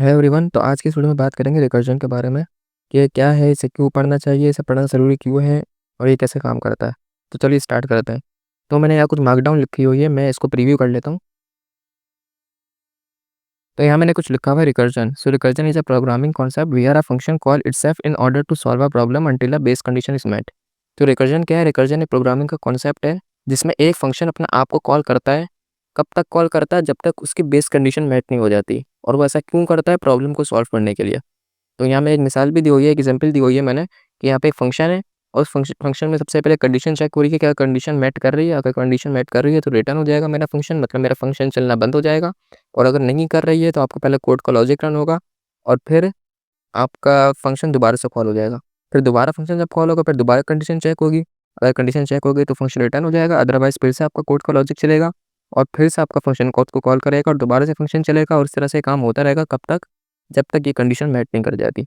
है एवरीवन। तो आज की इस वीडियो में बात करेंगे रिकर्जन के बारे में कि ये क्या है, इसे क्यों पढ़ना चाहिए, इसे पढ़ना ज़रूरी क्यों है और ये कैसे काम करता है। तो चलिए स्टार्ट करते हैं। तो मैंने यहाँ कुछ मार्कडाउन लिखी हुई है, मैं इसको प्रीव्यू कर लेता हूँ। तो यहाँ मैंने कुछ लिखा हुआ है recursion. So recursion is a programming concept where a function call itself in order to solve a problem until a base condition is met. तो रिकर्जन क्या है? रिकर्जन एक प्रोग्रामिंग का कॉन्सेप्ट है जिसमें एक फंक्शन अपना आप को कॉल करता है। कब तक कॉल करता है? जब तक उसकी बेस कंडीशन मेट नहीं हो जाती। और वो ऐसा क्यों करता है? प्रॉब्लम को सॉल्व करने के लिए। तो यहाँ में एक मिसाल भी दी हुई है, एक एग्जांपल दी हुई है मैंने कि यहाँ पे एक फंक्शन है और उस फंक्शन में सबसे पहले कंडीशन चेक हो रही है, क्या कंडीशन मेट कर रही है। अगर कंडीशन मेट कर रही है तो रिटर्न हो जाएगा मेरा फंक्शन, मतलब मेरा फंक्शन चलना बंद हो जाएगा। और अगर नहीं कर रही है तो आपका पहले कोड का लॉजिक रन होगा और फिर आपका फंक्शन दोबारा से कॉल हो जाएगा। फिर दोबारा फंक्शन जब कॉल होगा फिर दोबारा कंडीशन चेक होगी। अगर कंडीशन चेक हो गई तो फंक्शन रिटर्न हो जाएगा, अदरवाइज फिर से आपका कोड का लॉजिक चलेगा और फिर से आपका फंक्शन कोड को कॉल करेगा और दोबारा से फंक्शन चलेगा और इस तरह से काम होता रहेगा। कब तक? जब तक ये कंडीशन मेट नहीं कर जाती।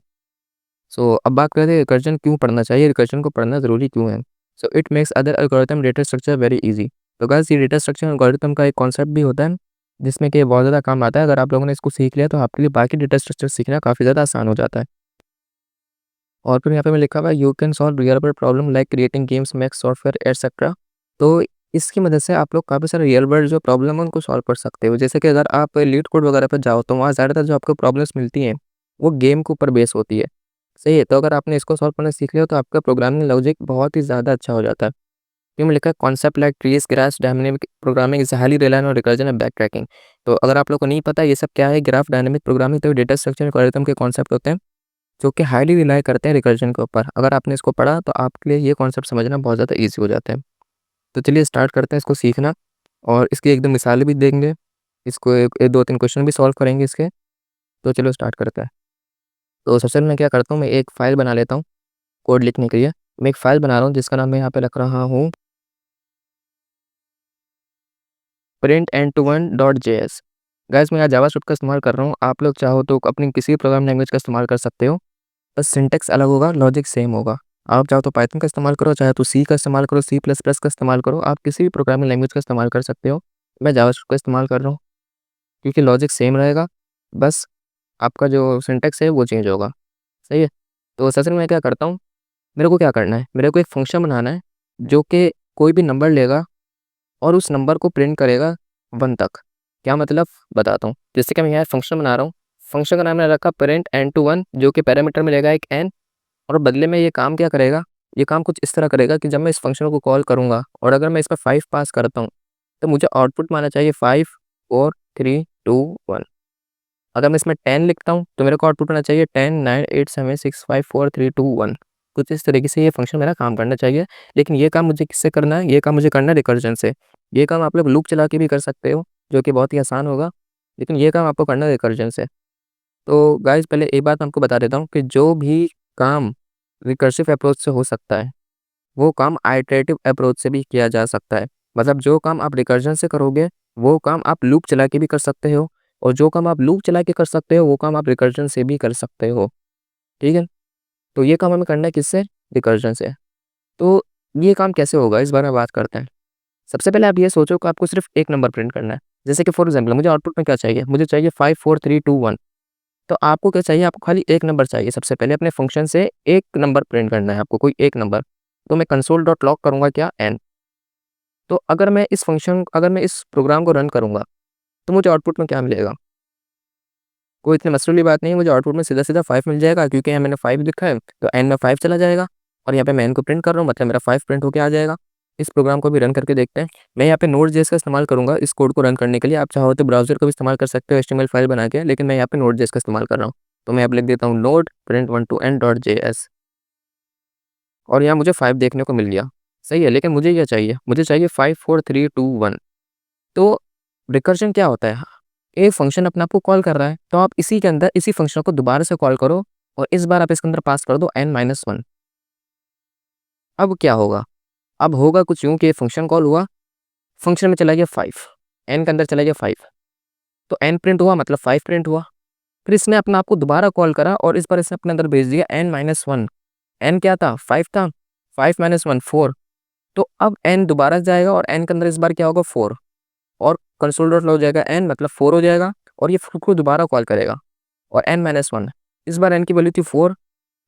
अब बात करते हैं रिकर्जन क्यों पढ़ना चाहिए, रिकर्जन को पढ़ना ज़रूरी क्यों है। It makes other algorithm data structure very easy. तो गाइस ये डेटा स्ट्रक्चर एल्गोरिथम का एक कॉन्सेप्ट भी होता है जिसमें कि बहुत ज़्यादा काम आता है। अगर आप लोगों ने इसको सीख लिया तो आपके लिए बाकी डेटा स्ट्रक्चर सीखना काफ़ी ज़्यादा आसान हो जाता है। और फिर यहाँ पे मैं लिखा हुआ है you can solve real world problem like creating games, maths, software etcetera. तो इसकी मदद से आप लोग काफ़ी सारे रियल वर्ल्ड जो प्रॉब्लम है उनको सॉल्व कर सकते हो। जैसे कि अगर आप लीड कोड वगैरह पर जाओ तो वहाँ ज़्यादातर जो आपको प्रॉब्लम्स मिलती हैं वो गेम के ऊपर बेस होती है। सही है, तो अगर आपने इसको सॉल्व करना सीख लिया तो आपका प्रोग्रामिंग लॉजिक बहुत ही ज़्यादा अच्छा हो जाता है। फिर में लिखा है concept like trees, graph, dynamic programming is highly reliant on recursion and back tracking. तो अगर आप लोग को नहीं पता ये सब क्या है, ग्राफ, डायनामिक प्रोग्रामिंग तो डेटा स्ट्रक्चर एल्गोरिथम के कॉन्सेप्ट होते हैं जो कि हाईली रिलाई करते हैं रिकर्जन के ऊपर। अगर आपने इसको पढ़ा तो आपके लिए ये कॉन्सेप्ट समझना बहुत ज़्यादा ईजी हो जाता है। तो चलिए स्टार्ट करते हैं इसको सीखना और इसकी एकदम मिसालें भी देंगे। इसको एक 2-3 क्वेश्चन भी सॉल्व करेंगे इसके। तो चलो स्टार्ट करते हैं। तो सबसे पहले मैं क्या करता हूँ, मैं एक फ़ाइल बना लेता हूँ कोड लिखने के लिए। मैं एक फ़ाइल बना रहा हूँ जिसका नाम मैं यहाँ पे रख रहा हूँ print_end1.js। गाइस मैं यहाँ जावास्क्रिप्ट का इस्तेमाल कर रहा हूँ, आप लोग चाहो तो अपनी किसी भी प्रोग्रामिंग लैंग्वेज का इस्तेमाल कर सकते हो। बस सिंटैक्स अलग होगा, लॉजिक सेम होगा। आप चाहो तो पाइथन का इस्तेमाल करो, चाहे तो सी का इस्तेमाल करो, सी प्लस प्लस का इस्तेमाल करो, आप किसी भी प्रोग्रामिंग लैंग्वेज का इस्तेमाल कर सकते हो। मैं जावास्क्रिप्ट का इस्तेमाल कर रहा हूँ क्योंकि लॉजिक सेम रहेगा, बस आपका जो सिंटैक्स है वो चेंज होगा। सही है। तो सबसे पहले मैं क्या करता हूँ, मेरे को क्या करना है, मेरे को एक फंक्शन बनाना है जो कि कोई भी नंबर लेगा और उस नंबर को प्रिंट करेगा 1 तक। क्या मतलब बताता हूँ। जैसे कि मैं यहाँ फंक्शन बना रहा हूँ, फंक्शन का नाम मैंने रखा print_n जो कि पैरामीटर में लेगा एक n और बदले में ये काम क्या करेगा, ये काम कुछ इस तरह करेगा कि जब मैं इस फंक्शन को कॉल करूँगा और अगर मैं इस पर 5 पास करता हूँ तो मुझे आउटपुट में आना चाहिए 5 4 3 2 1। अगर मैं इसमें 10 लिखता हूँ तो मेरे को आउटपुट आना चाहिए 10 9 8 7 6 5 4 3 2 1। कुछ इस तरीके से ये फंक्शन मेरा काम करना चाहिए। लेकिन ये काम मुझे किससे करना है? ये काम मुझे करना है रिकर्जन से। ये काम आप लोग लूप चला के भी कर सकते हो जो कि बहुत ही आसान होगा, लेकिन ये काम आपको करना है रिकर्जन से। तो गाइस पहले एक बात आपको बता देता हूँ कि जो भी काम रिकर्सिव अप्रोच से हो सकता है वो काम आइटरेटिव अप्रोच से भी किया जा सकता है। मतलब जो काम आप रिकर्जन से करोगे वो काम आप लूप चला के भी कर सकते हो और जो काम आप लूप चला के कर सकते हो वो काम आप रिकर्जन से भी कर सकते हो। ठीक है। तो ये काम हमें करना है किससे? रिकर्जन से। तो ये काम कैसे होगा इस बारे में बात करते हैं। सबसे पहले आप ये सोचो कि आपको सिर्फ एक नंबर प्रिंट करना है। जैसे कि फॉर एग्जाम्पल मुझे आउटपुट में क्या चाहिए, मुझे चाहिए 5 4 3 2 1। तो आपको क्या चाहिए, आपको खाली एक नंबर चाहिए। सबसे पहले अपने फंक्शन से एक नंबर प्रिंट करना है आपको, कोई एक नंबर। तो मैं कंसोल डॉट लॉग करूँगा क्या, n। तो अगर मैं इस प्रोग्राम को रन करूँगा तो मुझे आउटपुट में क्या मिलेगा? कोई इतनी मसरूली बात नहीं है, मुझे आउटपुट में सीधा-सीधा 5 मिल जाएगा क्योंकि यहाँ मैंने 5 लिखा है तो n में 5 चला जाएगा और यहाँ पे मैं n को प्रिंट कर रहा हूँ मतलब मेरा 5 प्रिंट होके आ जाएगा। इस प्रोग्राम को भी रन करके देखते हैं। मैं यहाँ पे Node.js का इस्तेमाल करूँगा इस कोड को रन करने के लिए। आप चाहो तो ब्राउज़र का भी इस्तेमाल कर सकते हो HTML फाइल बना के, लेकिन मैं यहाँ पे Node.js का इस्तेमाल कर रहा हूँ। तो मैं अब लिख देता हूँ node print1to n.js और यहाँ मुझे 5 देखने को मिल गया। सही है, लेकिन मुझे क्या चाहिए? मुझे चाहिए 5 4 3 2 1। तो रिकर्जन क्या होता है? एक फंक्शन अपने आप को कॉल कर रहा है तो आप इसी के अंदर इसी फंक्शन को दोबारा से कॉल करो और इस बार आप इसके अंदर पास कर दो n-1। अब क्या होगा? अब होगा कुछ यूँ कि फंक्शन कॉल हुआ, फंक्शन में चला गया 5, n के अंदर चला गया 5, तो n प्रिंट हुआ मतलब 5 प्रिंट हुआ। फिर इसने अपने आप को दोबारा कॉल करा और इस बार इसने अपने अंदर भेज दिया n-1। n क्या था? 5 था, 5 - 1 4। तो अब n दोबारा जाएगा और n के अंदर इस बार क्या होगा 4 और कंसोल डॉट लॉग हो जाएगा n मतलब 4 हो जाएगा और ये खुद को दोबारा कॉल करेगा और n-1, इस बार n की वैल्यू थी 4,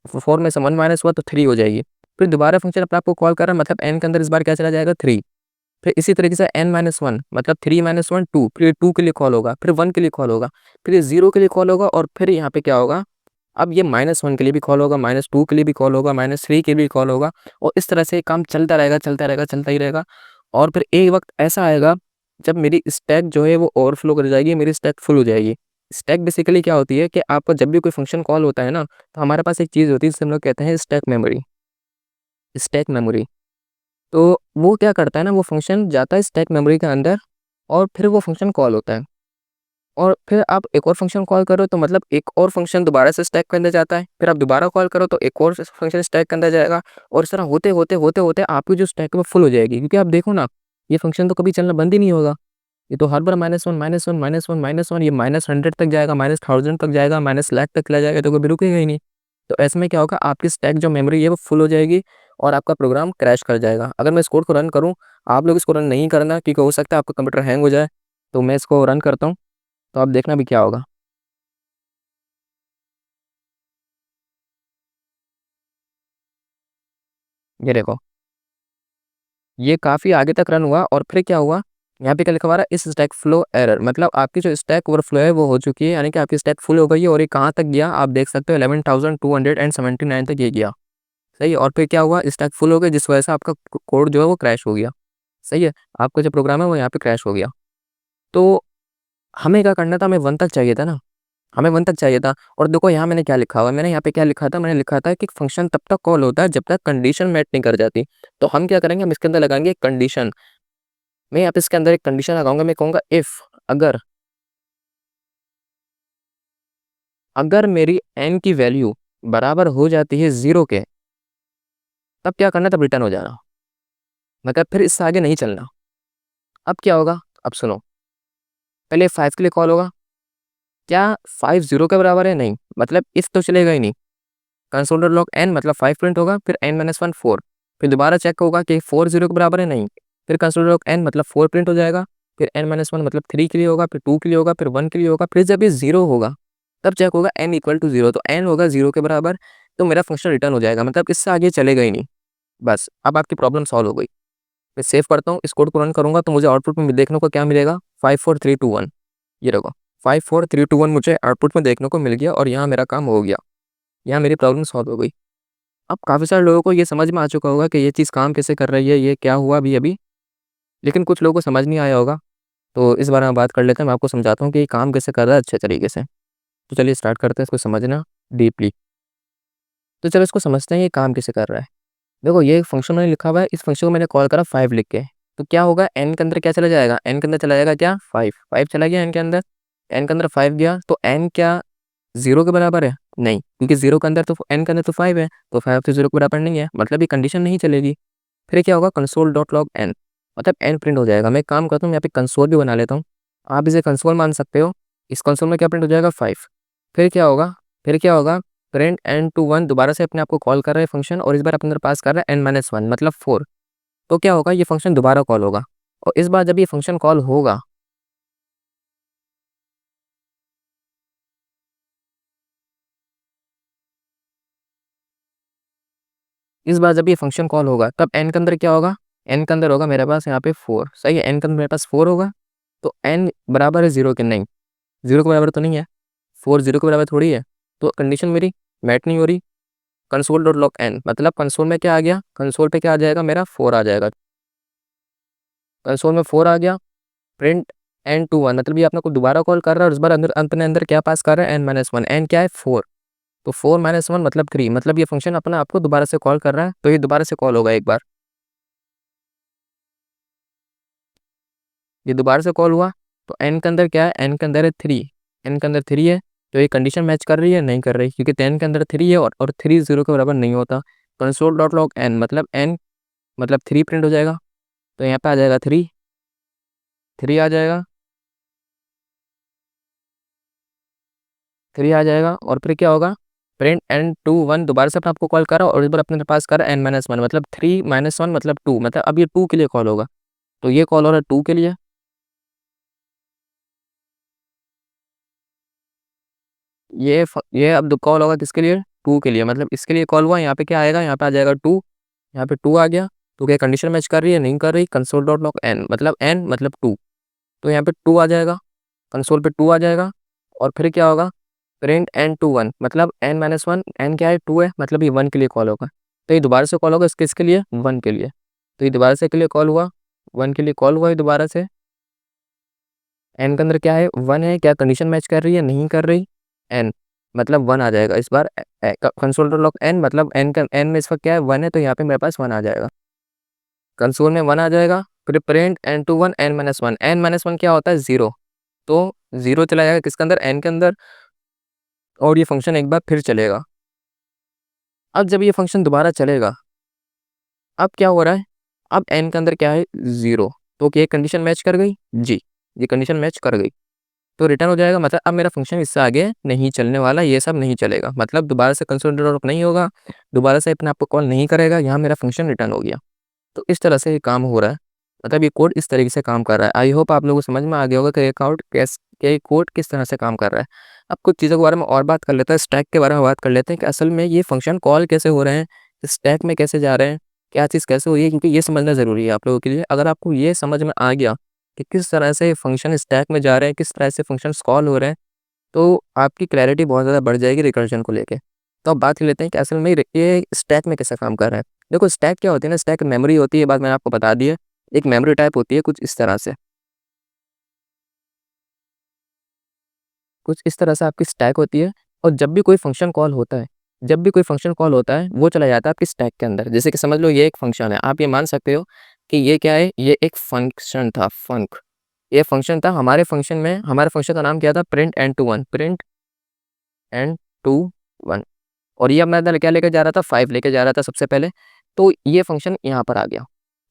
4 में से 1 माइनस हुआ तो 3 हो जाएगी। फिर दोबारा फंक्शन अपने आपको कॉल कर रहा है, मतलब n के अंदर इस बार क्या चला जाएगा 3। फिर इसी तरीके से n-1 मतलब 3 - 1 2, फिर 2 के लिए कॉल होगा, फिर 1 के लिए कॉल होगा, फिर ये 0 के लिए कॉल होगा, और फिर यहाँ पे क्या होगा, अब ये -1 के लिए भी कॉल होगा, -2 के लिए भी कॉल होगा, -3 के लिए भी कॉल होगा, और इस तरह से काम चलता रहेगा, चलता रहेगा, चलता ही रहेगा। और फिर एक वक्त ऐसा आएगा जब मेरी स्टैक जो है वो ओवरफ्लो कर जाएगी, मेरी स्टैक फुल हो जाएगी। स्टैक बेसिकली क्या होती है कि आपको जब भी कोई फंक्शन कॉल होता है ना, तो हमारे पास एक चीज़ होती है जिसे हम लोग कहते हैं स्टैक मेमोरी। स्टैक मेमोरी, तो वो क्या करता है ना, वो फंक्शन जाता है स्टैक मेमोरी के अंदर, और फिर वो फंक्शन कॉल होता है, और फिर आप एक और फंक्शन कॉल करो तो मतलब एक और फंक्शन दोबारा से स्टैक के अंदर जाता है, फिर आप दोबारा कॉल करो तो एक और फंक्शन स्टैक के अंदर जाएगा, और इस तरह होते होते होते होते आपकी जो स्टैक है वो फुल हो जाएगी। क्योंकि आप देखो ना, ये फंक्शन तो कभी चलना बंद ही नहीं होगा। ये तो हर बार -1 -1 -1 -1, ये -100 तक जाएगा, -1000 तक जाएगा, -1,00,000 तक चला जाएगा, तो कभी रुकेगा ही नहीं। तो ऐसे में क्या होगा, आपकी स्टैक जो मेमोरी है वो फुल हो जाएगी, और आपका प्रोग्राम क्रैश कर जाएगा। अगर मैं इस कोड को रन करूँ, आप लोग इसको रन नहीं करना, क्योंकि हो सकता है आपका कंप्यूटर हैंग हो जाए। तो मैं इसको रन करता हूँ, तो आप देखना भी क्या होगा। ये देखो, ये काफ़ी आगे तक रन हुआ, और फिर क्या हुआ, यहाँ पे क्या लिखा हुआ है, इस स्टैक फ्लो एरर, मतलब आपकी जो स्टैक ओवरफ्लो है वो हो चुकी है, यानी कि आपकी स्टैक फुल हो गई है, और ये कहाँ तक गया आप देख सकते हो, 11,279 तक ये गया। सही है, और फिर क्या हुआ, स्टैक फुल हो गया, जिस वजह से आपका कोड जो है वो क्रैश हो गया। सही है, आपका जो प्रोग्राम है वो यहाँ पे क्रैश हो गया। तो हमें क्या करना था, हमें 1 तक चाहिए था ना, हमें 1 तक चाहिए था। और देखो यहाँ मैंने क्या लिखा हुआ है, मैंने यहाँ पे क्या लिखा था, मैंने लिखा था कि फंक्शन तब तक कॉल होता है जब तक कंडीशन मैच नहीं कर जाती। तो हम क्या करेंगे, हम इसके अंदर लगाएंगे एक कंडीशन। मैं यहाँ पे इसके अंदर एक कंडीशन लगाऊंगा, मैं कहूँगा इफ, अगर अगर मेरी n की वैल्यू बराबर हो जाती है 0 के, तब क्या करना, तब रिटर्न हो जाना, मतलब फिर इससे आगे नहीं चलना। अब क्या होगा, अब सुनो, पहले 5 के लिए कॉल होगा, क्या 5 0 के बराबर है, नहीं, मतलब इफ तो चलेगा ही नहीं। कंसोल डॉट लॉग n मतलब 5 प्रिंट होगा, फिर n-1 4, फिर दोबारा चेक होगा कि 4 0 के बराबर है, नहीं, फिर कंसोल डॉट लॉग n मतलब 4 प्रिंट हो जाएगा, फिर n-1 मतलब 3 के लिए होगा, फिर 2 के लिए होगा, फिर 1 के लिए होगा, फिर जब ये 0 होगा तब चेक होगा n इक्वल टू 0, तो n होगा 0 के बराबर, तो मेरा फंक्शन रिटर्न हो जाएगा, मतलब इससे आगे चलेगा ही नहीं। बस अब आपकी प्रॉब्लम सॉल्व हो गई। मैं सेव करता हूँ, इस कोड को रन करूँगा, तो मुझे आउटपुट में देखने को क्या मिलेगा, 5 4 3 2 1। ये देखो, 5 4 3 2 1 मुझे आउटपुट में देखने को मिल गया, और यहाँ मेरा काम हो गया, यहाँ मेरी प्रॉब्लम सॉल्व हो गई। अब काफ़ी सारे लोगों को ये समझ में आ चुका होगा कि ये चीज़ काम कैसे कर रही है, ये क्या हुआ अभी अभी, लेकिन कुछ लोगों को समझ नहीं आया होगा। तो इस बारे में बात कर लेते हैं, मैं आपको समझाता हूँ कि ये काम कैसे कर रहा है अच्छे तरीके से। तो चलिए स्टार्ट करते हैं इसको समझना डीपली। तो चलो इसको समझते हैं ये काम कैसे कर रहा है। देखो, ये एक फंक्शन मैंने लिखा हुआ है, इस फंक्शन को मैंने कॉल करा 5 लिख के, तो क्या होगा, n के अंदर क्या चला जाएगा, n के अंदर चला जाएगा क्या, 5, 5 चला गया n के अंदर, n के अंदर 5 गया, तो n क्या 0 के बराबर है, नहीं, क्योंकि 0 के अंदर तो n के अंदर तो 5 है, तो 5 तो 0 के बराबर नहीं है, मतलब ये कंडीशन नहीं चलेगी। फिर क्या होगा, कंसोल डॉट लॉग n, मतलब n प्रिंट हो जाएगा। मैं एक काम करता हूँ, यहाँ पे कंसोल भी बना लेता हूँ, आप इसे कंसोल मान सकते हो। इस कंसोल में क्या प्रिंट हो जाएगा, 5। फिर क्या होगा, फिर क्या होगा, प्रिंट n to 1, दोबारा से अपने आप को कॉल कर रहा है फंक्शन, और इस बार अपने अंदर पास कर रहा है n-1 मतलब 4। तो क्या होगा, ये फंक्शन दोबारा कॉल होगा, और इस बार जब ये फंक्शन कॉल होगा, इस बार जब ये फंक्शन कॉल होगा तब n के अंदर क्या होगा, n के अंदर होगा मेरे पास यहाँ पे 4। सही है, n के अंदर मेरे पास 4 होगा, तो n बराबर है 0 के, नहीं, 0 के बराबर तो नहीं है, 4 0 के बराबर थोड़ी है, तो कंडीशन मेरी मैच नहीं हो रही। कंसोल डॉट लॉग n मतलब कंसोल में क्या आ गया, कंसोल पे क्या आ जाएगा, मेरा 4 आ जाएगा, कंसोल में 4 आ गया। प्रिंट n-1 मतलब ये अपने को दोबारा कॉल कर रहा है, और इस बार अंदर अपने अंदर क्या पास कर रहा है, n-1, n क्या है 4, तो 4 - 1 मतलब 3, मतलब ये फंक्शन अपने आप को दोबारा से कॉल कर रहा है, तो ये दोबारा से कॉल होगा एक बार, ये दोबारा से कॉल हुआ, तो n के अंदर क्या है, n के अंदर है 3, n के अंदर 3 है, तो ये कंडीशन मैच कर रही है, नहीं कर रही, क्योंकि 10 के अंदर 3 है, और 3 0 के बराबर नहीं होता। कंसोल डॉट लॉग n मतलब n मतलब 3 प्रिंट हो जाएगा, तो यहाँ पे आ जाएगा 3, 3 आ जाएगा, 3 आ जाएगा, और फिर क्या होगा, प्रिंट n-1 दोबारा से अपने आपको कॉल करा, और इस बार अपने पास करा n-1 मतलब 3 - 1 मतलब 2, मतलब अब ये 2 के लिए कॉल होगा, तो ये कॉल हो रहा है 2 के लिए। ये अब कॉल होगा किसके लिए, 2 के लिए, मतलब इसके लिए कॉल हुआ, यहाँ पे क्या आएगा, यहाँ पे आ जाएगा 2, यहाँ पे 2 आ गया। तो क्या कंडीशन मैच कर रही है, नहीं कर रही, कंसोल डॉट लॉग एन मतलब 2, तो यहाँ पे 2 आ जाएगा, कंसोल पे 2 आ जाएगा। और फिर क्या होगा, प्रिंट एन टू 1, मतलब एन माइनस वन, एन क्या है 2 है, मतलब ये 1 के लिए कॉल होगा। तो ये दोबारा से कॉल होगा इसके लिए 1 के लिए, तो ये दोबारा से के लिए कॉल हुआ, 1 के लिए कॉल हुआ ये दोबारा से। एन के अंदर क्या है, 1 है, क्या कंडीशन मैच कर रही है, नहीं कर रही, एन मतलब 1 आ जाएगा इस बार। कंसोल डॉट लॉग एन मतलब एन में इस वक्त क्या है 1 है, तो यहाँ पे मेरे पास 1 आ जाएगा, कंसोल में 1 आ जाएगा। फिर प्रिंट एन टू 1 एन-1, एन-1 क्या होता है 0, तो 0 चला जाएगा किसके अंदर, एन के अंदर, और ये फंक्शन एक बार फिर चलेगा। अब जब ये फंक्शन दोबारा चलेगा, अब क्या हो रहा है, अब एन के अंदर क्या है 0, तो क्या ये कंडीशन मैच कर गई, जी ये कंडीशन मैच कर गई, तो रिटर्न हो जाएगा। मतलब अब मेरा फंक्शन इससे आगे नहीं चलने वाला, ये सब नहीं चलेगा, मतलब दोबारा से कंसोल डॉट नहीं होगा, दोबारा से अपने आप को कॉल नहीं करेगा, यहाँ मेरा फंक्शन रिटर्न हो गया। तो इस तरह से ये काम हो रहा है, मतलब ये कोड इस तरीके से काम कर रहा है। आई होप आप लोगों को समझ में आ गया होगा कि ये कोड किस तरह से काम कर रहा है। अब कुछ चीज़ों के बारे में और बात कर लेते हैं, स्टैक के बारे में बात कर लेते हैं कि असल में ये फंक्शन कॉल कैसे हो रहे हैं, स्टैक में कैसे जा रहे हैं, क्या चीज़ कैसे हो रही है, क्योंकि ये समझना ज़रूरी है आप लोगों के लिए। अगर आपको ये समझ में आ गया कि किस तरह से फंक्शन स्टैक में जा रहे हैं, किस तरह से फंक्शंस कॉल हो रहे हैं, तो आपकी क्लैरिटी बहुत ज़्यादा बढ़ जाएगी रिकर्जन को लेके। तो अब बात कर लेते हैं कि असल में ये स्टैक में कैसे काम कर रहा है। देखो स्टैक क्या होती है ना, स्टैक मेमोरी होती है, ये बात मैंने आपको बता दी है। एक मेमोरी टाइप होती है कुछ इस तरह से, कुछ इस तरह से आपकी स्टैक होती है। और जब भी कोई फंक्शन कॉल होता है, जब भी कोई फंक्शन कॉल होता है, वो चला जाता है आपकी स्टैक के अंदर। जैसे कि समझ लो ये एक फंक्शन है, आप ये मान सकते हो कि ये क्या है, ये एक फंक्शन था, ये फंक्शन था। हमारे फंक्शन में, हमारे फंक्शन का नाम क्या था, print n to one, print n to one. और ये अपना क्या लेके जा रहा था, 5 लेके जा रहा था सबसे पहले। तो ये फंक्शन यहाँ पर आ गया,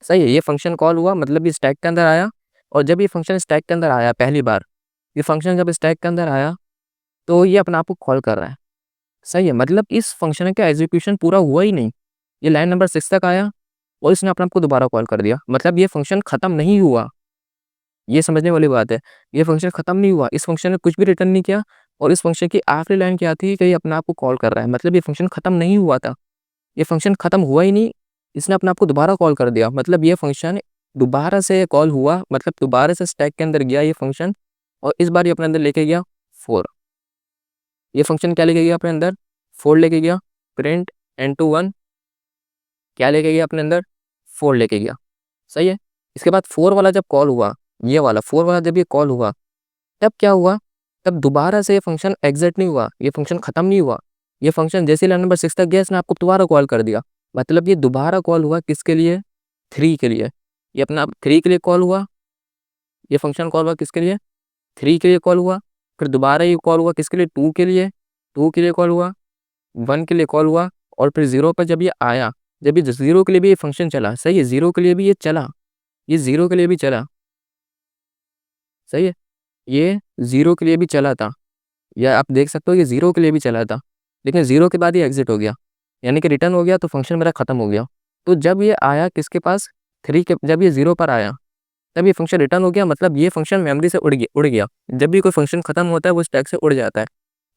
सही है, ये फंक्शन कॉल हुआ, मतलब ये स्टैक के अंदर आया। और जब ये फंक्शन स्टैक के अंदर आया पहली बार, ये फंक्शन जब स्टैक के अंदर आया, तो ये अपने आप को कॉल कर रहा है, सही है। मतलब इस फंक्शन का एग्जीक्यूशन पूरा हुआ ही नहीं, ये लाइन नंबर 6 तक आया और इसने अपने आप को दोबारा कॉल कर दिया, मतलब ये फंक्शन खत्म नहीं हुआ। ये समझने वाली बात है, ये फंक्शन खत्म नहीं हुआ, इस फंक्शन ने कुछ भी रिटर्न नहीं किया। और इस फंक्शन की आखिरी लाइन क्या थी कि ये अपने आप को कॉल कर रहा है, मतलब ये फंक्शन खत्म नहीं हुआ था, ये फंक्शन खत्म हुआ ही नहीं, इसने अपने आप को दोबारा कॉल कर दिया। मतलब ये फंक्शन दोबारा से कॉल हुआ, मतलब दोबारा से स्टैक के अंदर गया ये फंक्शन, और इस बार ये अपने अंदर लेके गया 4। ये फंक्शन क्या लेके गया अपने अंदर, 4 लेके गया। प्रिंट एन टू 1 क्या लेके गया अपने अंदर, 4 लेके गया, सही है। इसके बाद 4 वाला जब कॉल हुआ, ये वाला 4 वाला जब ये कॉल हुआ, तब क्या हुआ, तब दोबारा से ये फंक्शन एग्जिट नहीं हुआ, ये फंक्शन खत्म नहीं हुआ। ये फंक्शन जैसे लाइन नंबर 6 तक गया, इसने आपको दोबारा कॉल कर दिया। मतलब ये दोबारा कॉल हुआ किसके लिए, 3 के लिए। ये अपना 3 के लिए कॉल हुआ, ये फंक्शन कॉल हुआ किसके लिए, 3 के लिए कॉल हुआ। फिर दोबारा ये कॉल हुआ किसके लिए, 2 के लिए, 2 के लिए कॉल हुआ, 1 के लिए कॉल हुआ। और फिर 0 पर जब ये आया, जब ये 0 के लिए भी ये फंक्शन चला, सही है, 0 के लिए भी ये चला, ये 0 के लिए भी चला, सही है, ये 0 के लिए भी चला था, या आप देख सकते हो ये 0 के लिए भी चला था, लेकिन 0 के बाद ये एग्जिट हो गया, यानी कि रिटर्न हो गया, तो फंक्शन मेरा खत्म हो गया। तो जब ये आया किसके पास, 3 के, जब ये 0 पर आया, तब ये फंक्शन रिटर्न हो गया, मतलब ये फंक्शन मेमोरी से उड़ गया। जब भी कोई फंक्शन खत्म होता है वो स्टैक से उड़ जाता है,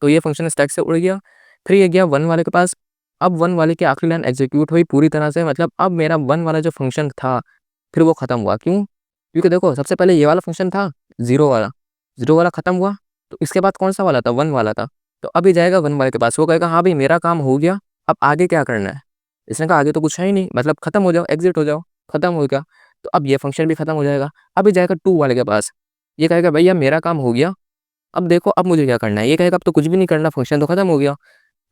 तो ये फंक्शन स्टैक से उड़ गया। फिर ये गया 1 वाले के पास। अब 1 वाले की आखिरी लाइन एग्जीक्यूट हुई पूरी तरह से, मतलब अब मेरा 1 वाला जो फंक्शन था, फिर वो खत्म हुआ। क्यों, क्योंकि देखो सबसे पहले ये वाला फंक्शन था 0 वाला, 0 वाला खत्म हुआ, तो इसके बाद कौन सा वाला था, 1 वाला था। तो अब ये जाएगा 1 वाले के पास, वो कहेगा हाँ भाई मेरा काम हो गया, अब आगे क्या करना है। इसने कहा आगे तो कुछ है ही नहीं, मतलब खत्म हो जाओ, एग्जिट हो जाओ, खत्म हो गया। तो अब ये फंक्शन भी खत्म हो जाएगा। अब ये जाएगा 2 वाले के पास, ये कहेगा भैया मेरा काम हो गया, अब देखो अब मुझे क्या करना है। ये कहेगा अब तो कुछ भी नहीं करना, फंक्शन तो खत्म हो गया।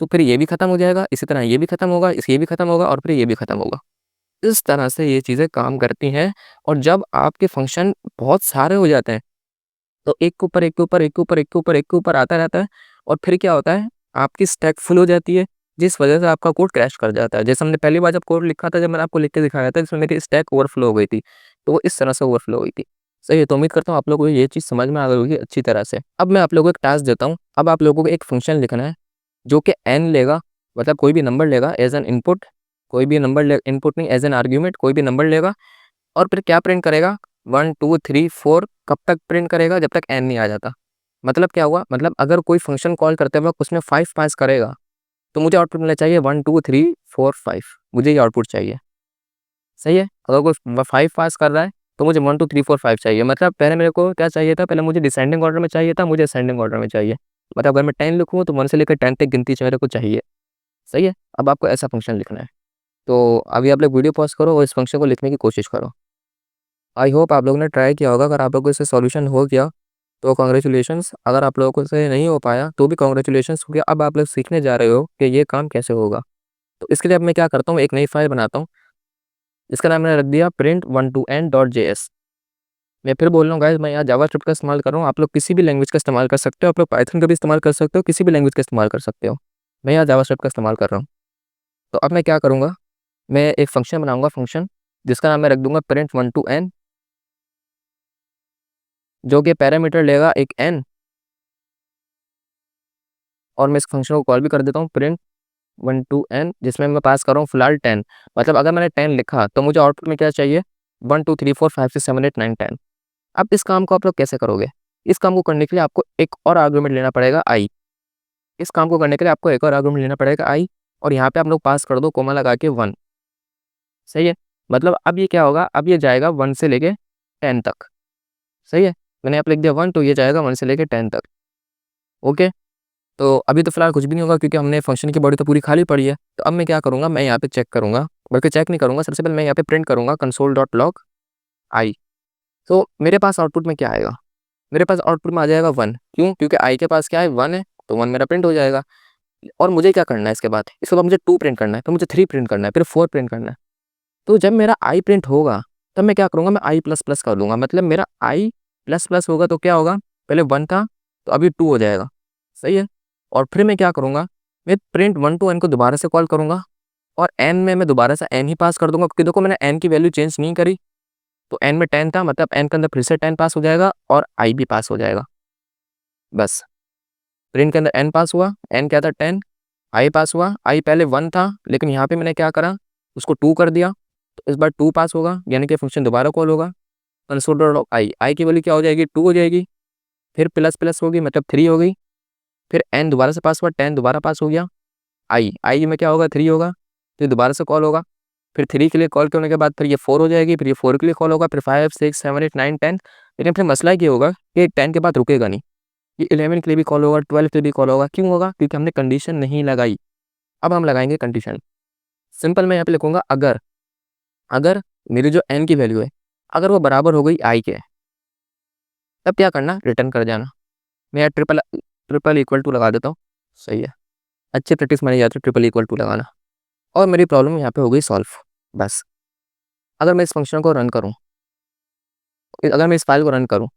तो फिर ये भी खत्म हो जाएगा, इसी तरह ये भी खत्म होगा, ये भी खत्म होगा, और फिर ये भी खत्म होगा। इस तरह से ये चीज़ें काम करती हैं। और जब आपके फंक्शन बहुत सारे हो जाते हैं, तो एक के ऊपर एक के ऊपर एक के ऊपर एक के ऊपर एक के ऊपर आता रहता है, और फिर क्या होता है, आपकी स्टैक फुल हो जाती है, जिस वजह से आपका कोड क्रैश कर जाता है। जैसे हमने पहली बार जब कोड लिखा था, जब मैंने आपको लिख के दिखाया था, जिसमें मेरी स्टैक ओवरफ्लो हो गई थी, तो वो इस तरह से ओवरफ्लो हुई थी। सही है, तो उम्मीद करता हूँ आप लोगों को ये चीज़ समझ में आ गई होगी अच्छी तरह से। अब मैं आप लोगों को एक टास्क देता हूँ। अब आप लोगों को एक फंक्शन लिखना है जो कि n लेगा, मतलब कोई भी नंबर लेगा एज एन इनपुट, कोई भी नंबर ले, इनपुट नहीं, एज एन आर्ग्यूमेंट कोई भी नंबर लेगा, और फिर क्या प्रिंट करेगा, 1 2 3 4, कब तक प्रिंट करेगा, जब तक n नहीं आ जाता। मतलब क्या हुआ, मतलब अगर कोई फंक्शन कॉल करते वक्त उसमें 5 पास करेगा तो मुझे आउटपुट मिलना चाहिए 1 2 3 4 5, मुझे ये आउटपुट चाहिए। सही है, अगर कोई 5 पास कर रहा है तो मुझे 1 2 3 4 5 चाहिए। मतलब पहले मेरे को क्या चाहिए था, पहले मुझे डिसेंडिंग ऑर्डर में चाहिए था, मुझे असेंडिंग ऑर्डर में चाहिए। मतलब अगर मैं 10 लिखूँ तो 1 से लेकर 10 तक गिनती मेरे को चाहिए। सही है, अब आपको ऐसा फंक्शन लिखना है। तो अभी आप लोग वीडियो पॉज करो और इस फंक्शन को लिखने की कोशिश करो। आई होप आप लोगों ने ट्राई किया होगा। अगर आप लोगों को इससे सॉल्यूशन हो गया तो कांग्रेचुलेशंस, अगर आप लोगों को से नहीं हो पाया तो भी कांग्रेचुलेशंस हो गया। अब आप लोग सीखने जा रहे हो कि ये काम कैसे होगा। तो इसके लिए अब मैं क्या करता हूँ, एक नई फाइल बनाता हूँ। इसका नाम मैंने रख दिया print12n.js। मैं फिर बोल रहा हूँ गाइस, मैं यहाँ जावास्क्रिप्ट का इस्तेमाल कर रहा हूँ। आप लोग किसी भी लैंग्वेज का इस्तेमाल कर सकते हो, आप लोग पाइथन का भी इस्तेमाल कर सकते हो, किसी भी लैंग्वेज का इस्तेमाल कर सकते हो। मैं यहाँ जावास्क्रिप्ट का इस्तेमाल कर रहा हूँ। तो अब मैं क्या करूँगा, मैं एक फंक्शन बनाऊँगा, फंक्शन जिसका नाम मैं रख दूँगा print12n, जो कि पैरामीटर लेगा एक n, और मैं इस फंक्शन को कॉल भी कर देता हूँ print12n, जिसमें मैं पास कर रहा हूँ फिलहाल 10। मतलब अगर मैंने 10 लिखा तो मुझे आउटपुट में क्या चाहिए, 1 2 3 4 5 6 7 8 9 10। अब इस काम को आप लोग कैसे करोगे, इस काम को करने के लिए आपको एक और आर्गुमेंट लेना पड़ेगा i। इस काम को करने के लिए आपको एक और आर्गुमेंट लेना पड़ेगा i, और यहाँ पे आप लोग पास कर दो कोमा लगा के 1। सही है, मतलब अब ये क्या होगा, अब ये जाएगा 1 से लेके 10 तक। सही है, मैंने यहाँ पे लिख दिया 1, तो ये जाएगा 1 से लेके 10 तक। ओके, तो अभी तो फिलहाल कुछ भी नहीं होगा क्योंकि हमने फंक्शन की बॉडी तो पूरी खाली पड़ी है। तो अब मैं क्या करूँगा, मैं यहाँ पे चेक करूँगा, बल्कि चेक नहीं करूँगा, सबसे पहले मैं यहाँ पे प्रिंट करूँगा console.log i। तो मेरे पास आउटपुट में क्या आएगा, मेरे पास आउटपुट में आ जाएगा 1। क्यों, क्योंकि i के पास क्या है, 1 है, तो 1 मेरा प्रिंट हो जाएगा। और मुझे क्या करना है इसके बाद मुझे 2 प्रिंट करना है, फिर मुझे 3 प्रिंट करना है, फिर 4 प्रिंट करना है। तो जब मेरा i प्रिंट होगा तब मैं क्या करूँगा, मैं i प्लस प्लस कर दूंगा। मतलब मेरा i प्लस प्लस होगा तो क्या होगा, पहले 1 था तो अभी 2 हो जाएगा। सही है, और फिर मैं क्या करूँगा, मैं प्रिंट 1 to n को दोबारा से कॉल करूँगा, और n में मैं दोबारा से n ही पास कर दूंगा, क्योंकि देखो मैंने n की वैल्यू चेंज नहीं करी। तो n में 10 था, मतलब n के अंदर फिर से 10 पास हो जाएगा और i भी पास हो जाएगा। बस, प्रिंट के अंदर n पास हुआ, n क्या था 10, i पास हुआ। i पहले 1 था लेकिन यहाँ पे मैंने क्या करा, उसको 2 कर दिया, तो इस बार 2 पास होगा, यानी कि फंक्शन दोबारा कॉल होगा। कंसोल.log i की वैल्यू क्या हो जाएगी, 2 हो जाएगी, फिर प्लस प्लस होगी मतलब 3 हो गई, फिर n दोबारा से पास हुआ, 10 दोबारा पास हो गया, i में क्या होगा, 3 होगा, फिर दोबारा से कॉल होगा, फिर 3 के लिए कॉल करने के बाद फिर ये 4 हो जाएगी, फिर ये 4 के लिए कॉल होगा, फिर 5 6 7 8 9 10। लेकिन फिर मसला ये होगा कि 10 के बाद रुकेगा नहीं, ये 11 के लिए भी कॉल होगा, 12 के लिए भी कॉल होगा। क्यों होगा, क्योंकि हमने कंडीशन नहीं लगाई। अब हम लगाएंगे कंडीशन। सिंपल मैं यहाँ पे लिखूंगा, अगर अगर मेरी जो n की वैल्यू है अगर वो बराबर हो गई i के, तब क्या करना, रिटर्न कर जाना। मैं यहाँ ट्रिपल ट्रिपल इक्वल टू लगा देता हूँ। सही है, अच्छी प्रैक्टिस मानी जाती है ट्रिपल इक्वल टू लगाना। और मेरी प्रॉब्लम यहाँ पे हो गई सॉल्व। बस, अगर मैं इस फंक्शन को रन करूँ, अगर मैं इस फाइल को रन करूँ,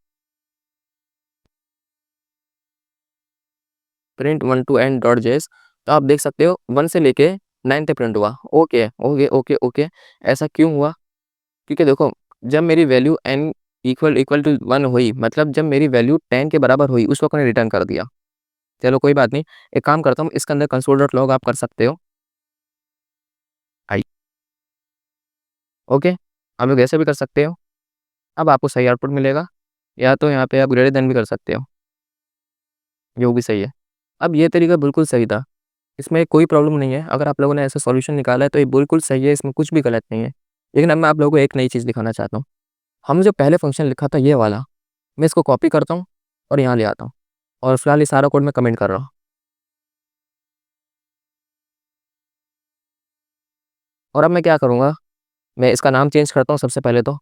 print12n.js, तो आप देख सकते हो 1 से लेके 9 तक प्रिंट हुआ। ओके ओके ओके ओके, ऐसा क्यों हुआ, क्योंकि देखो जब मेरी वैल्यू n इक्वल टू 1 हुई, मतलब जब मेरी वैल्यू 10 के बराबर हुई, उस वक्त मैंने रिटर्न कर दिया। चलो कोई बात नहीं, एक काम करता हूँ, इसके अंदर console.log आप कर सकते हो आई। ओके, आप लोग ऐसे भी कर सकते हो। अब आपको सही आउटपुट मिलेगा, या तो यहाँ पे आप ग्रेटर देन भी कर सकते हो, जो भी सही है। अब ये तरीका बिल्कुल सही था, इसमें कोई प्रॉब्लम नहीं है। अगर आप लोगों ने ऐसा सॉल्यूशन निकाला है तो ये बिल्कुल सही है, इसमें कुछ भी गलत नहीं है। लेकिन अब मैं आप लोगों को एक नई चीज़ दिखाना चाहता हूँ। हमने जो पहले फंक्शन लिखा था ये वाला, मैं इसको कॉपी करता हूँ और यहाँ ले आता हूँ, और फिलहाल ये सारा कोड मैं कमेंट कर रहा हूँ। और अब मैं क्या करूँगा, मैं इसका नाम चेंज करता हूँ सबसे पहले तो,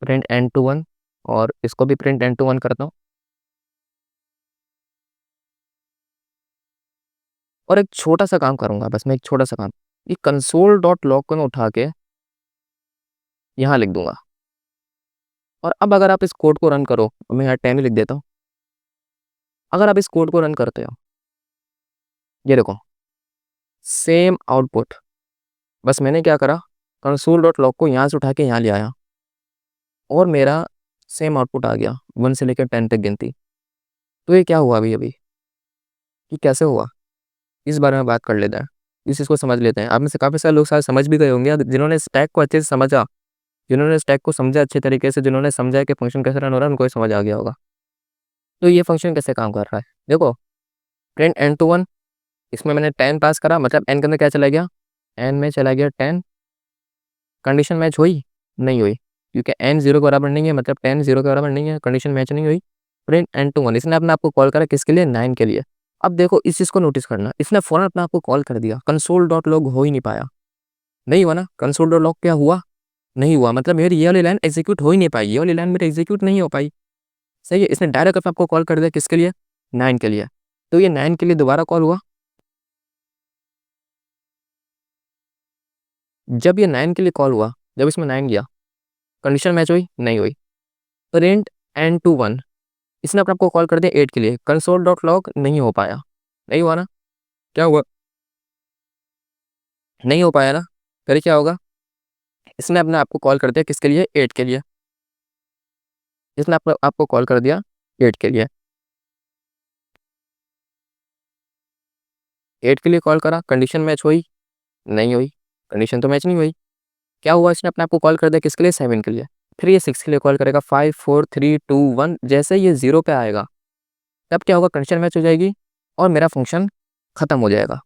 प्रिंट एन टू वन, और इसको भी प्रिंट एन टू वन करता हूँ। और एक छोटा सा काम करूँगा, बस मैं एक छोटा सा काम, ये console.log को मैं उठा के यहाँ लिख दूंगा। और अब अगर आप इस कोड को रन करो, मैं यहाँ 10 लिख देता हूँ। अगर आप इस कोड को रन करते हो, ये देखो सेम आउटपुट। बस मैंने क्या करा, console.log को यहाँ से उठा के यहाँ ले आया, और मेरा सेम आउटपुट आ गया 1 से लेकर 10 तक गिनती। तो ये क्या हुआ अभी अभी, ये कैसे हुआ, इस बारे में बात कर लेते हैं, इस चीज़ को समझ लेते हैं। आप में से काफ़ी सारे लोग शायद समझ भी गए होंगे, जिन्होंने स्टैक को अच्छे से समझा, जिन्होंने स्टैक को समझा अच्छे तरीके से, जिन्होंने समझा कि फंक्शन कैसे रन हो रहा है, उनको समझ आ गया होगा। तो ये फंक्शन कैसे काम कर रहा है, देखो प्रिंट n to 1, इसमें मैंने 10 पास करा, मतलब n के अंदर क्या चला गया, n में चला गया 10। कंडीशन मैच हुई, नहीं हुई, क्योंकि n 0 के बराबर नहीं है, मतलब 10 0 के बराबर नहीं है, कंडीशन मैच नहीं हुई। प्रिंट n to 1, इसने अपने आपको कॉल करा किसके लिए, 9 के लिए। अब देखो इस चीज़ को नोटिस करना, इसने फ़ौरन अपने आपको कॉल कर दिया, कंसोल डॉट लॉग हो ही नहीं पाया, नहीं हुआ ना, कंसोल डॉट लॉग क्या हुआ, नहीं हुआ, मतलब मेरी ये वाली लाइन एग्जीक्यूट हो ही नहीं पाई, ये वाली लाइन मेरी एग्जीक्यूट नहीं हो पाई। सही है, इसने डायरेक्ट अपने आपको कॉल कर दिया किसके लिए, 9 के लिए। तो ये 9 के लिए दोबारा कॉल हुआ, जब ये 9 के लिए कॉल हुआ, जब इसमें 9 गया, कंडीशन मैच हुई, नहीं हुई। प्रिंट n to 1, इसने अपने आपको कॉल कर दिया 8 के लिए, कंसोल डॉट लॉग नहीं हो पाया, नहीं हुआ ना, क्या हुआ, नहीं हो पाया ना, फिर क्या होगा, इसने अपने आपको कॉल कर दिया किसके लिए, 8 के लिए, इसने आपको कॉल कर दिया 8 के लिए, 8 के लिए कॉल करा, कंडीशन मैच हुई, नहीं हुई, कंडीशन तो मैच नहीं हुई। क्या हुआ, इसने अपने आपको कॉल कर दिया किसके लिए, 7 के लिए, फिर ये 6 के लिए कॉल करेगा, 5 4 3 2 1, जैसे ये 0 पे आएगा तब क्या होगा, कंडीशन मैच हो जाएगी और मेरा फंक्शन ख़त्म हो जाएगा।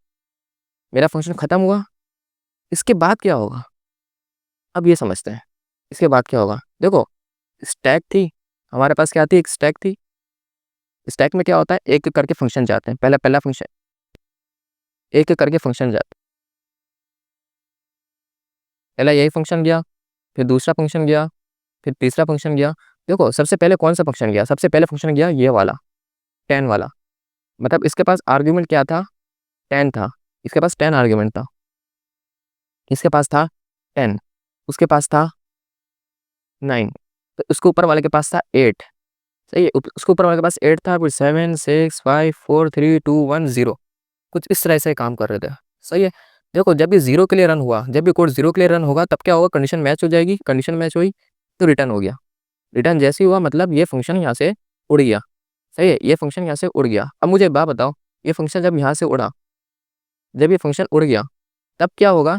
मेरा फंक्शन ख़त्म हुआ, इसके बाद क्या होगा, अब ये समझते हैं, इसके बाद क्या होगा। देखो स्टैक थी हमारे पास, क्या थी, एक स्टैक थी, स्टैक में क्या होता है, एक एक करके फंक्शन जाते हैं, पहला फंक्शन एक एक करके फंक्शन जाते हैं, पहला यही फंक्शन गया, फिर दूसरा फंक्शन गया, फिर तीसरा फंक्शन गया। देखो सबसे पहले कौन सा फंक्शन गया, सबसे पहले फंक्शन गया ये वाला 10 वाला, मतलब इसके पास आर्ग्यूमेंट क्या था, 10 था, इसके पास 10 आर्ग्यूमेंट था, इसके पास था 10, उसके पास था 9, तो उसके ऊपर वाले के पास था 8। सही है, उसके ऊपर वाले के पास 8 था, फिर 7 6 5 4 3 2 1 0, कुछ इस तरह से काम कर रहे थे। सही है, देखो जब ये 0 के लिए रन हुआ, जब ये कोड 0 के लिए रन होगा तब क्या होगा, कंडीशन मैच हो जाएगी, कंडीशन मैच हुई तो रिटर्न हो गया, रिटर्न जैसे ही हुआ मतलब ये फंक्शन यहाँ से उड़ गया। सही है, ये फंक्शन यहाँ से उड़ गया। अब मुझे एक बात बताओ, ये फंक्शन जब यहाँ से उड़ा, जब ये फंक्शन उड़ गया तब क्या होगा,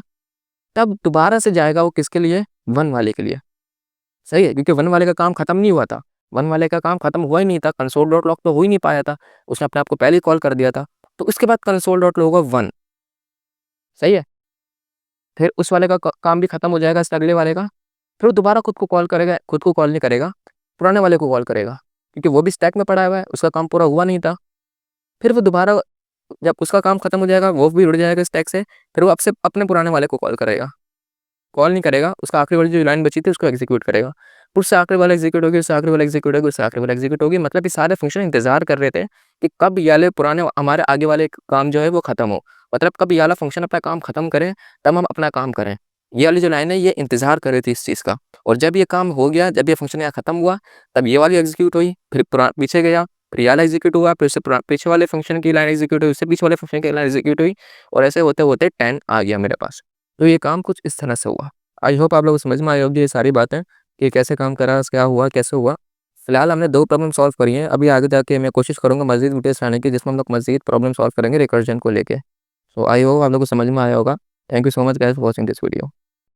तब दोबारा से जाएगा वो किसके लिए, 1 वाले के लिए। सही है, क्योंकि 1 वाले का काम खत्म नहीं हुआ था, 1 वाले का काम खत्म हुआ ही नहीं था, कंसोल डॉट लॉग तो हो ही नहीं पाया था, उसने अपने आप को पहले ही कॉल कर दिया था, तो उसके बाद कंसोल डॉट लॉग होगा 1। सही है, फिर उस वाले का काम भी खत्म हो जाएगा, इसके अगले वाले का, फिर वो दोबारा खुद को कॉल करेगा, खुद को कॉल नहीं करेगा, पुराने वाले को कॉल करेगा, क्योंकि वो भी स्टैक में पड़ा हुआ है, उसका काम पूरा हुआ नहीं था। फिर वो दोबारा जब उसका काम खत्म हो जाएगा, वो भी उड़ जाएगा स्टैक से, फिर वो आपसे अपने पुराने वाले को कॉल करेगा, कॉल नहीं करेगा, उसका आखिरी वाली जो लाइन बची थी उसको एग्जीक्यूट करेगा, उससे आखिरी वाला एग्जीक्यूट होगी, उससे आखिरी वाला एग्जीक्यूट होगी, उससे आखिरी वाला एग्जीक्यूट होगी। मतलब ये सारे फंक्शन इंतजार कर रहे थे कि कब ये वाले पुराने हमारे आगे वाले काम जो है वो खत्म हो, मतलब कब ये वाला फंक्शन अपना काम खत्म करे तब हम अपना काम करें। ये वाली जो लाइन है ये इंतजार कर रही थी इस चीज़ का, और जब ये काम हो गया, जब ये फंक्शन यहाँ खत्म हुआ, तब ये वाली एग्जीक्यूट हुई, फिर पीछे गया, फिर ये वाला एग्जीक्यूट हुआ, फिर उससे पीछे वाले फंक्शन की लाइन एग्जीक्यूट हुई, उससे पीछे वाले फंक्शन की लाइन एग्जीक्यूट हुई, और ऐसे होते होते 10 आ गया मेरे पास। तो ये काम कुछ इस तरह से हुआ। आई होप आप लोगों को समझ में आई होगी ये सारी बातें कि कैसे काम करा, क्या हुआ, कैसे हुआ। फिलहाल हमने 2 प्रॉब्लम सॉल्व करी हैं, अभी आगे जाके मैं कोशिश करूँगा मज़ीद वीडियोस लाने की जिसमें हम लोग मज़ीद प्रॉब्लम सॉल्व करेंगे रिकर्जन को लेके। सो आई होप आप लोगों को समझ में आया होगा। Thank you so much guys for watching this video.